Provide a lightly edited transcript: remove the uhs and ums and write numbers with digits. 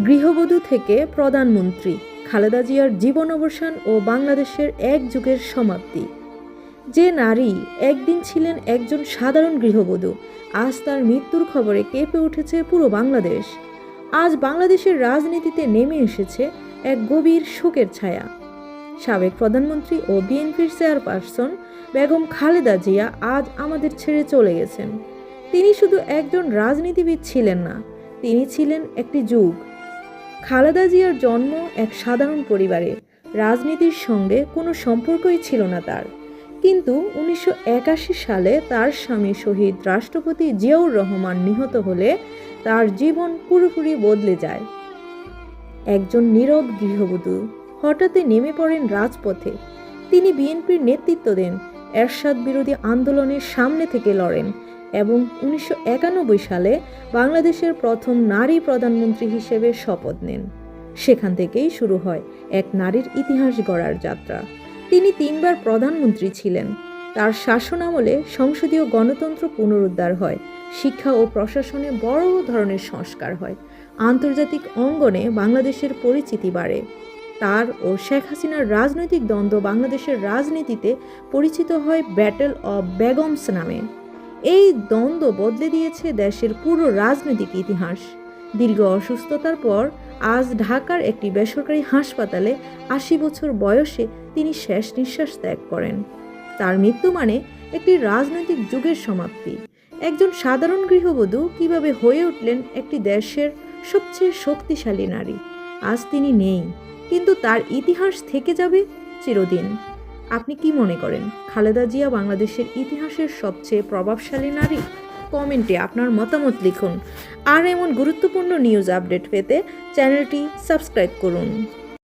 গৃহবধূ থেকে প্রধানমন্ত্রী, খালেদা জিয়ার জীবন অবসান ও বাংলাদেশের এক যুগের সমাপ্তি। যে নারী একদিন ছিলেন একজন সাধারণ গৃহবধূ, আজ তার মৃত্যুর খবরে কেঁপে উঠেছে পুরো বাংলাদেশ। আজ বাংলাদেশের রাজনীতিতে নেমে এসেছে এক গভীর শোকের ছায়া। সাবেক প্রধানমন্ত্রী ও বিএনপির চেয়ারপারসন বেগম খালেদা জিয়া আজ আমাদের ছেড়ে চলে গেছেন। তিনি শুধু একজন রাজনীতিবিদ ছিলেন না, তিনি ছিলেন একটি যুগ। খালেদা জিয়ার জন্ম এক সাধারণ পরিবারে, রাজনীতির সঙ্গে কোনো সম্পর্কই ছিল না তার। কিন্তু 1981 সালে তার স্বামী শহীদ রাষ্ট্রপতি জিয়াউর রহমান নিহত হলে তার জীবন পুরোপুরি বদলে যায়। একজন নীরব গৃহবধূ হঠাৎই নেমে পড়েন রাজপথে। তিনি বিএনপির নেতৃত্ব দেন, এরশাদ বিরোধী আন্দোলনের সামনে থেকে লড়েন এবং 1991 সালে বাংলাদেশের প্রথম নারী প্রধানমন্ত্রী হিসেবে শপথ নেন। সেখান থেকেই শুরু হয় এক নারীর ইতিহাস গড়ার যাত্রা। তিনি 3 বার প্রধানমন্ত্রী ছিলেন। তার শাসনামলে সংসদীয় গণতন্ত্র পুনরুদ্ধার হয়, শিক্ষা ও প্রশাসনে বড় ধরনের সংস্কার হয়, আন্তর্জাতিক অঙ্গনে বাংলাদেশের পরিচিতি বাড়ে। তার ও শেখ হাসিনার রাজনৈতিক দ্বন্দ্ব বাংলাদেশের রাজনীতিতে পরিচিত হয় ব্যাটল অব বেগমস নামে। এই দ্বন্দ্ব বদলে দিয়েছে দেশের পুরো রাজনৈতিক ইতিহাস। দীর্ঘ অসুস্থতার পর আজ ঢাকার একটি বেসরকারি হাসপাতালে 80 বছর বয়সে তিনি শেষ নিঃশ্বাস ত্যাগ করেন। তার মৃত্যু মানে একটি রাজনৈতিক যুগের সমাপ্তি। একজন সাধারণ গৃহবধূ কিভাবে হয়ে উঠলেন একটি দেশের সবচেয়ে শক্তিশালী নারী। আজ তিনি নেই, কিন্তু তার ইতিহাস থেকে যাবে চিরদিন। আপনি কি মনে করেন, খালেদা জিয়া বাংলাদেশের ইতিহাসের সবচেয়ে প্রভাবশালী নারী? কমেন্টে আপনার মতামত লিখুন। আর এমন গুরুত্বপূর্ণ নিউজ আপডেট পেতে চ্যানেলটি সাবস্ক্রাইব করুন।